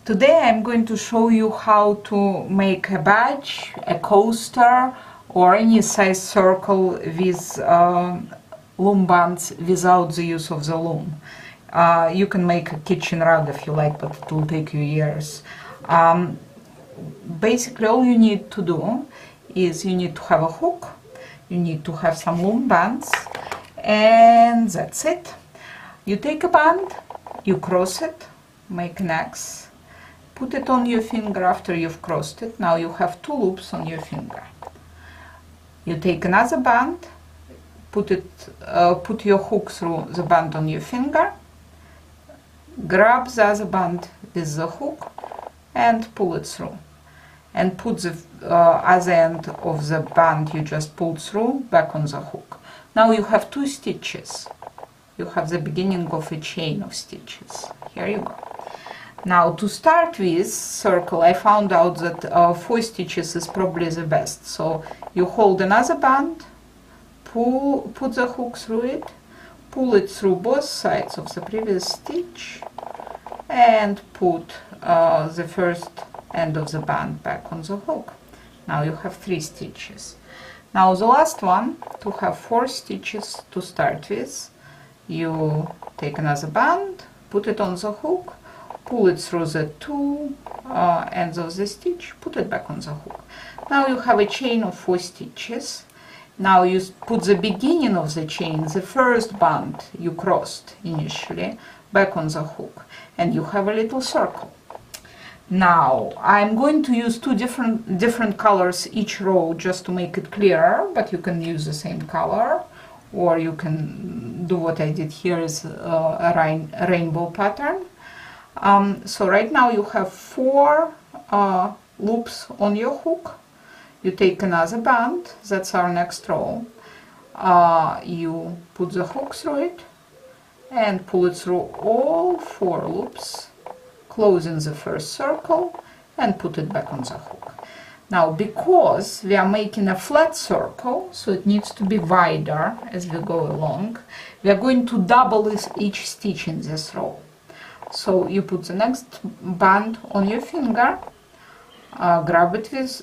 Today I'm going to show you how to make a badge, a coaster, or any size circle with loom bands without the use of the loom. You can make a kitchen rug if you like, but it will take you years. Basically all you need to do is you need to have a hook, you need to have some loom bands, and that's it. You take a band, you cross it, make an X, put it on your finger after you've crossed it. Now you have two loops on your finger. You take another band, put your hook through the band on your finger, grab the other band with the hook and pull it through. And put the other end of the band you just pulled through back on the hook. Now you have two stitches. You have the beginning of a chain of stitches. Here you go. Now to start with circle, I found out that 4 stitches is probably the best. So you hold another band, put the hook through it, pull it through both sides of the previous stitch, and put the first end of the band back on the hook. Now you have 3 stitches. Now the last one, to have 4 stitches to start with, you take another band, put it on the hook, pull it through the 2 ends of the stitch, put it back on the hook. Now you have a chain of 4 stitches. Now you put the beginning of the chain, the first band you crossed initially, back on the hook, and you have a little circle. Now I'm going to use 2 different colors each row just to make it clearer, but you can use the same color, or you can do what I did here is a rainbow pattern. So right now you have 4 loops on your hook. You take another band, that's our next row. You put the hook through it and pull it through all 4 loops, closing the first circle, and put it back on the hook. Now because we are making a flat circle, so it needs to be wider as we go along, we are going to double each stitch in this row. So you put the next band on your finger, grab it with,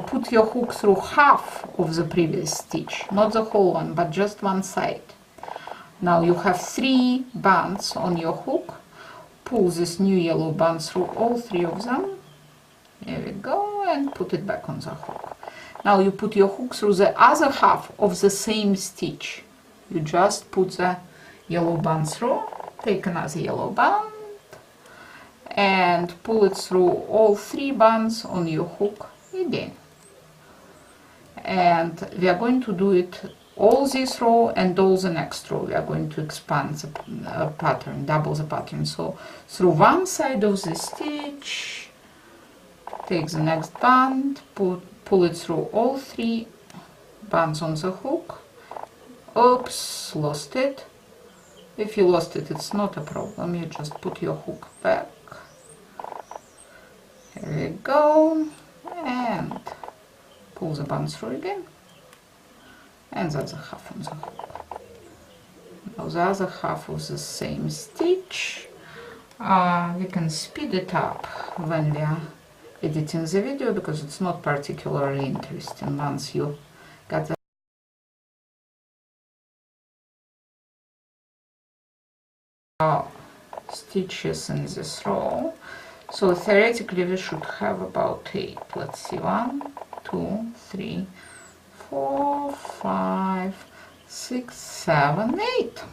put your hook through half of the previous stitch, not the whole one, but just one side. Now you have 3 bands on your hook. Pull this new yellow band through all 3 of them. There we go, and put it back on the hook. Now you put your hook through the other half of the same stitch. You just put the yellow band through, take another yellow band, and pull it through all 3 bands on your hook again. And we are going to do it all this row and all the next row. We are going to expand the pattern, double the pattern. So through one side of the stitch, take the next band, pull it through all 3 bands on the hook. Oops, lost it. If you lost it, it's not a problem. You just put your hook back. Here we go, and pull the band through again, and the other half on the hook. Now the other half of the same stitch. We can speed it up when we are editing the video, because it's not particularly interesting once you got the stitches in this row. So theoretically we should have about 8. Let's see, 1, 2, 3, 4, 5, 6, 7, 8.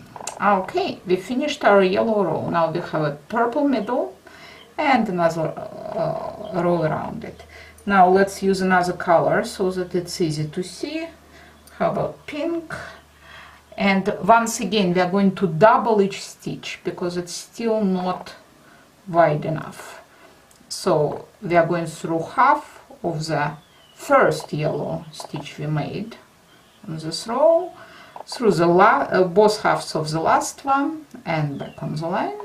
Okay, we finished our yellow row. Now we have a purple middle and another row around it. Now let's use another color so that it's easy to see. How about pink? And once again we are going to double each stitch because it's still not wide enough. So we are going through half of the first yellow stitch we made on this row, through the both halves of the last one, and back on the line,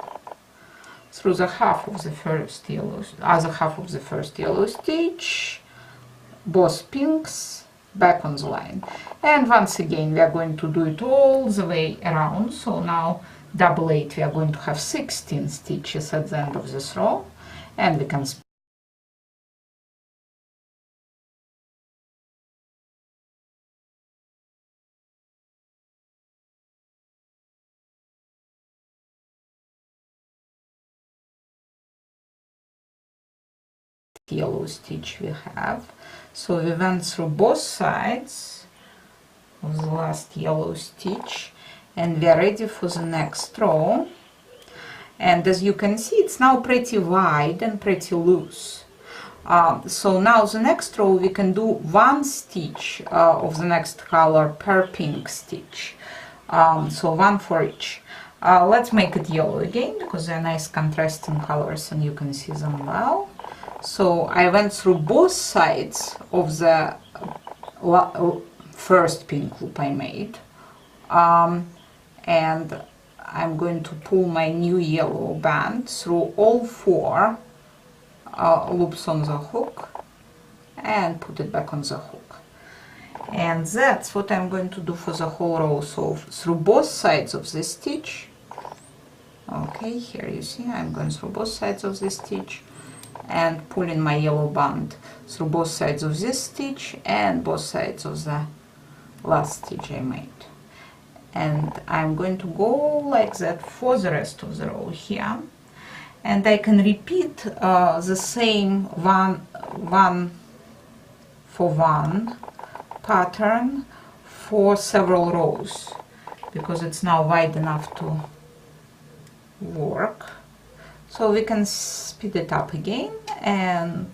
through the half of the first yellow, other half of the first yellow stitch, both pinks, back on the line. And once again we are going to do it all the way around. So now double 8, we are going to have 16 stitches at the end of this row, and we can yellow stitch we have. So we went through both sides of the last yellow stitch, and we are ready for the next row. And as you can see, it's now pretty wide and pretty loose. So now the next row we can do one stitch of the next color per pink stitch. So one for each. Let's make it yellow again, because they're nice contrasting colors and you can see them well. So I went through both sides of the first pink loop I made, and I'm going to pull my new yellow band through all 4 loops on the hook and put it back on the hook. And that's what I'm going to do for the whole row. So through both sides of the stitch. Okay, here you see I'm going through both sides of the stitch and pulling my yellow band through both sides of this stitch and both sides of the last stitch I made. And I'm going to go like that for the rest of the row here. And I can repeat the same one for one pattern for several rows, because it's now wide enough to work. So we can speed it up again, and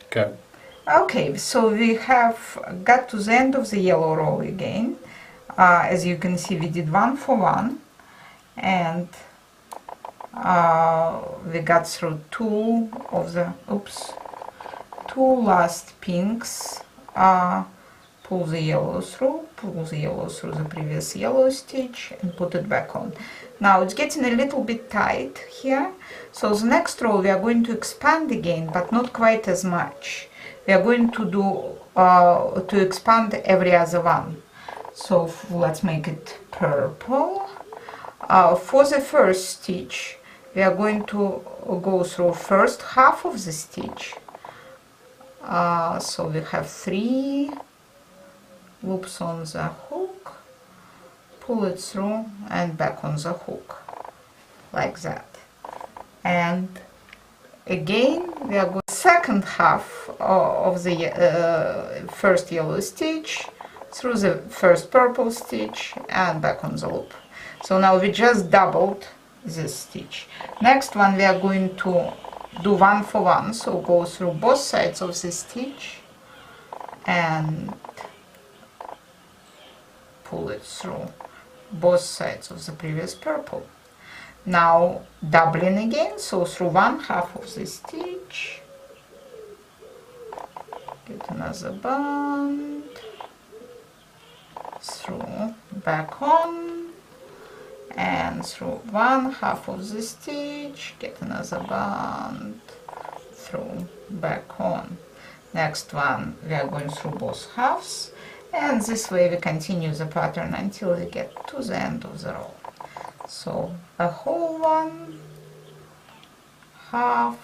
okay. Okay, so we have got to the end of the yellow row again. As you can see, we did one for one, and we got through 2 of the two last pinks. Pull the yellow through the previous yellow stitch and put it back on. Now it's getting a little bit tight here, so the next row we are going to expand again, but not quite as much. We are going to do to expand every other one. So let's make it purple. For the first stitch we are going to go through first half of the stitch. So we have 3 loops on the hook, pull it through and back on the hook like that. And again we are going second half of the first yellow stitch through the first purple stitch and back on the loop. So now we just doubled this stitch. Next one we are going to do one for one, so go through both sides of the stitch and pull it through both sides of the previous purple. Now doubling again, so through one half of the stitch, get another band, through, back on, and through one half of the stitch, get another band, through, back on. Next one we are going through both halves, and this way we continue the pattern until we get to the end of the row. So a whole one, half,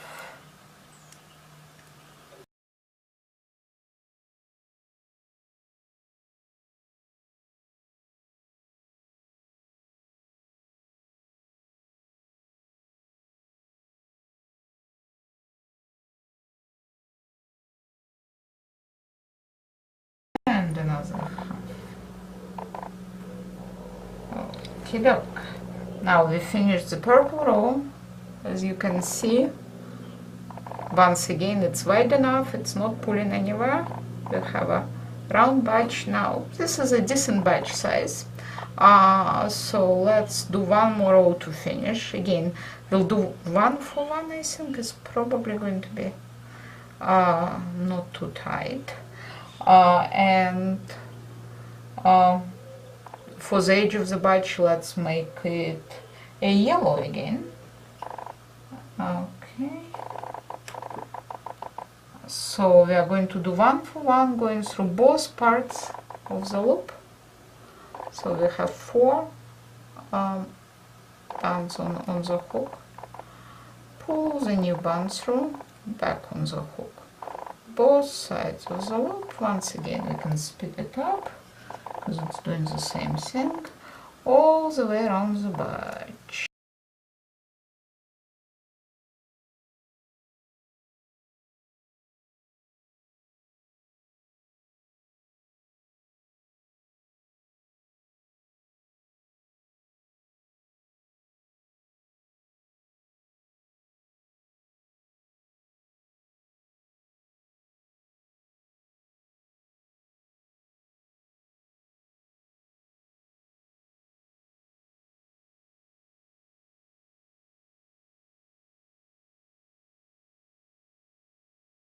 and another half. Okay, look. Now we finished the purple row. As you can see, once again it's wide enough, it's not pulling anywhere. We have a round batch now. This is a decent batch size. So let's do one more row to finish. Again, we'll do one for one. I think it's probably going to be not too tight. For the edge of the batch, let's make it a yellow again. Okay. So we are going to do one for one, going through both parts of the loop So we have 4 bands on the hook. Pull the new band through, back on the hook. Both sides of the loop. Once again we can speed it up because it's doing the same thing all the way around the badge.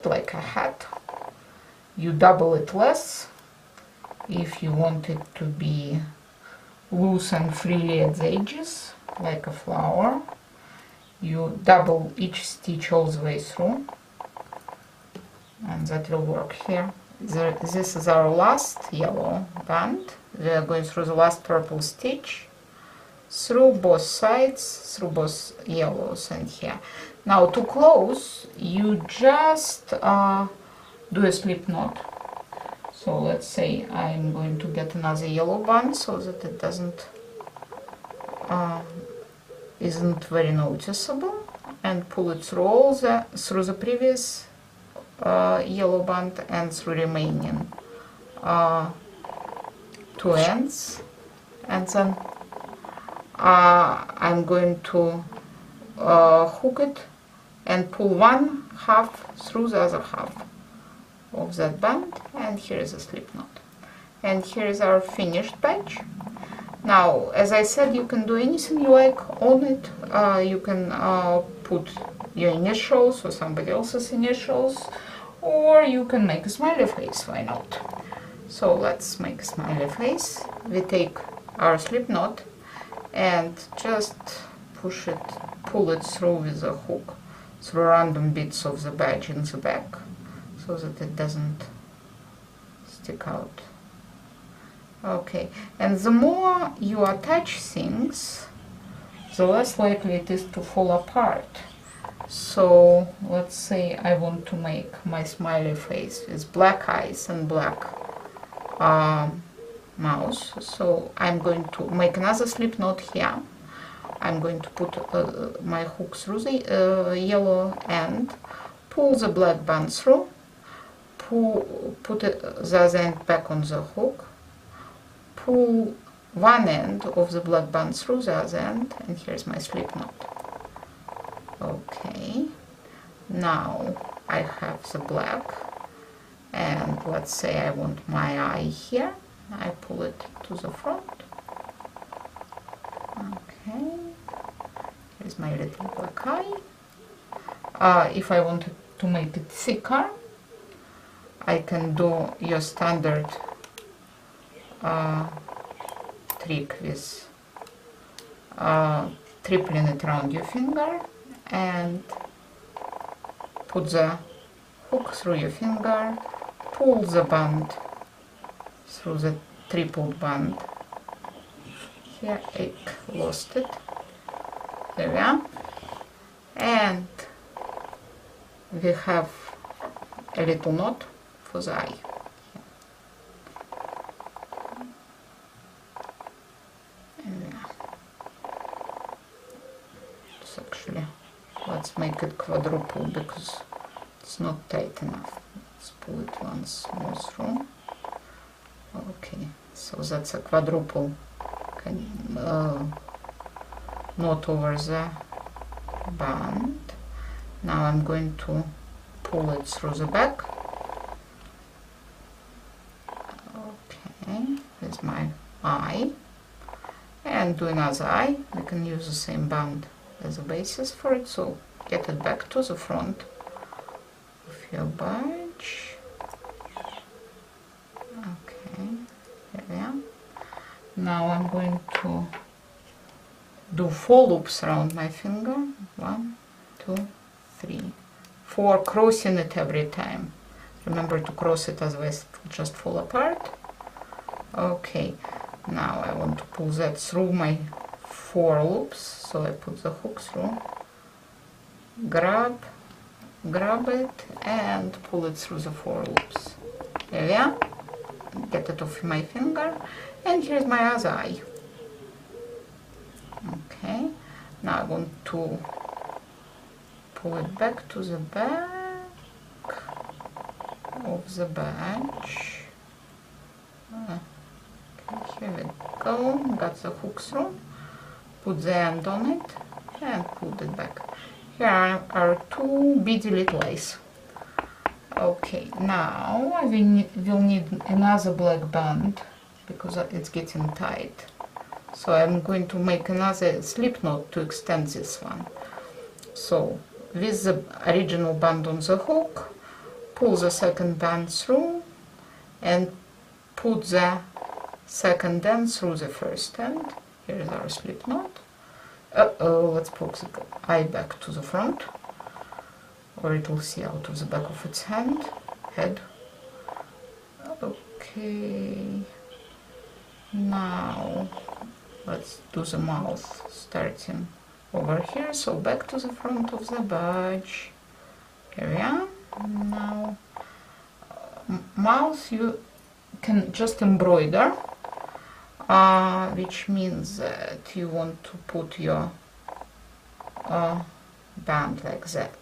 Like a hat, you double it less if you want it to be loose and freely at the edges, like a flower. You double each stitch all the way through, and that will work here. This is our last yellow band. We are going through the last purple stitch, through both sides, through both yellows and here. Now to close, you just do a slip knot. So let's say I'm going to get another yellow band so that it isn't very noticeable, and pull it through through the previous yellow band and through remaining 2 ends, and then I'm going to hook it and pull 1/2 through the other half of that band, and here is a slip knot, and here is our finished badge. Now, as I said, you can do anything you like on it. You can put your initials or somebody else's initials, or you can make a smiley face, why not? So let's make a smiley face. We take our slip knot and just pull it through with a hook through random bits of the badge in the back so that it doesn't stick out. Okay, and the more you attach things, the less likely it is to fall apart. So let's say I want to make my smiley face with black eyes and black mouth. So I'm going to make another slip knot here. I'm going to put my hook through the yellow end, pull the black band through, put the other end back on the hook, pull one end of the black band through the other end, and here's my slip knot. Okay, now I have the black, and let's say I want my eye here. I pull it to the front. Okay, here's my little black eye. If I wanted to make it thicker, I can do your standard trick with tripling it around your finger and put the hook through your finger, pull the band through the tripled band. Here I lost it. There we are. And we have a little knot for the eye. Actually, let's make it quadruple because it's not tight enough. Let's pull it once more through. Okay, so that's a quadruple knot over the band. Now I'm going to pull it through the back. Okay, with my eye, and do another eye. We can use the same band as a basis for it, so get it back to the front of your badge. Okay, here we are. Now I'm going to do 4 loops around my finger. 1, 2, 3, 4, crossing it every time. Remember to cross it, otherwise it will just fall apart. Okay, Now I want to pull that through my 4 loops, so I put the hook through, grab it and pull it through the 4 loops. There we are. Get it off my finger, and here's my other eye. Okay, now I want to pull it back to the back of the badge. Okay, here we go. Got the hook through, put the end on it and pulled it back. Here are 2 beady little eyes. Okay, now I will need another black band because it's getting tight. So I'm going to make another slip knot to extend this one. So with the original band on the hook, pull the second band through and put the second end through the first end. Here is our slip knot. Let's poke the eye back to the front, or it will see out of the back of its head. Okay, now let's do the mouth starting over here, so back to the front of the badge. Here we are. Now mouth you can just embroider, which means that you want to put your band like that.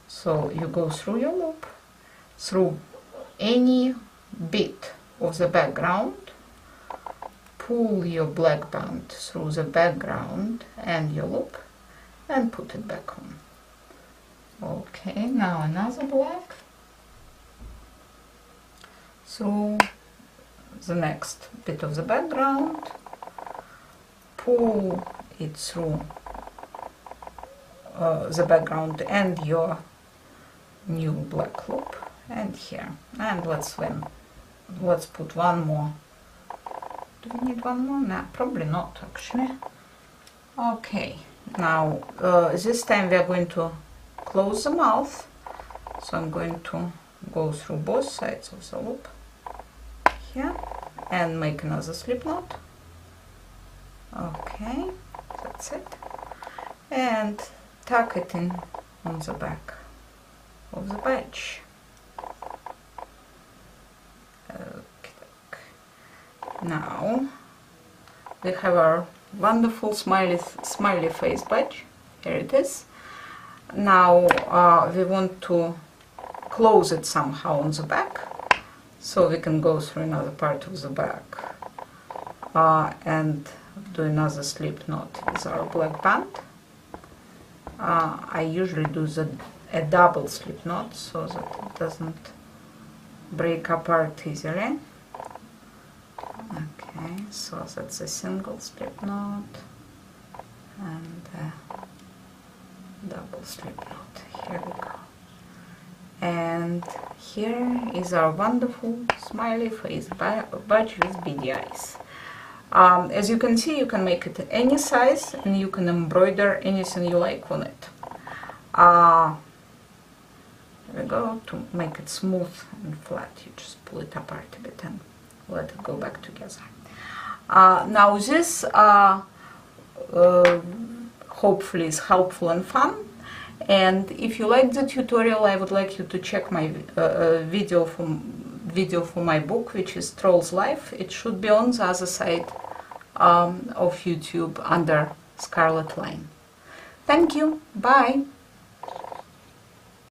So you go through your loop, through any bit of the background, pull your black band through the background and your loop, and put it back on. Okay, now another black through the next bit of the background, pull it through the background and your new black loop, and here, and let's put one more. Do we need one more? No, probably not actually. Okay, now this time we are going to close the mouth, so I'm going to go through both sides of the loop here and make another slip knot. Okay, that's it, and tuck it in on the back of the badge. Okay. Now we have our wonderful smiley face badge. Here it is. Now we want to close it somehow on the back, so we can go through another part of the back and do another slip knot with our black band. I usually do a double slip knot so that it doesn't break apart easily. Okay, so that's a single slip knot and a double slip knot. Here we go. And here is our wonderful smiley face badge with beady eyes. As you can see, you can make it any size and you can embroider anything you like on it. There we go. To make it smooth and flat, you just pull it apart a bit and let it go back together. Now this hopefully is helpful and fun. And if you like the tutorial, I would like you to check my video for my book, which is Troll's Life. It should be on the other side of YouTube under Scarlet Line. Thank you. Bye.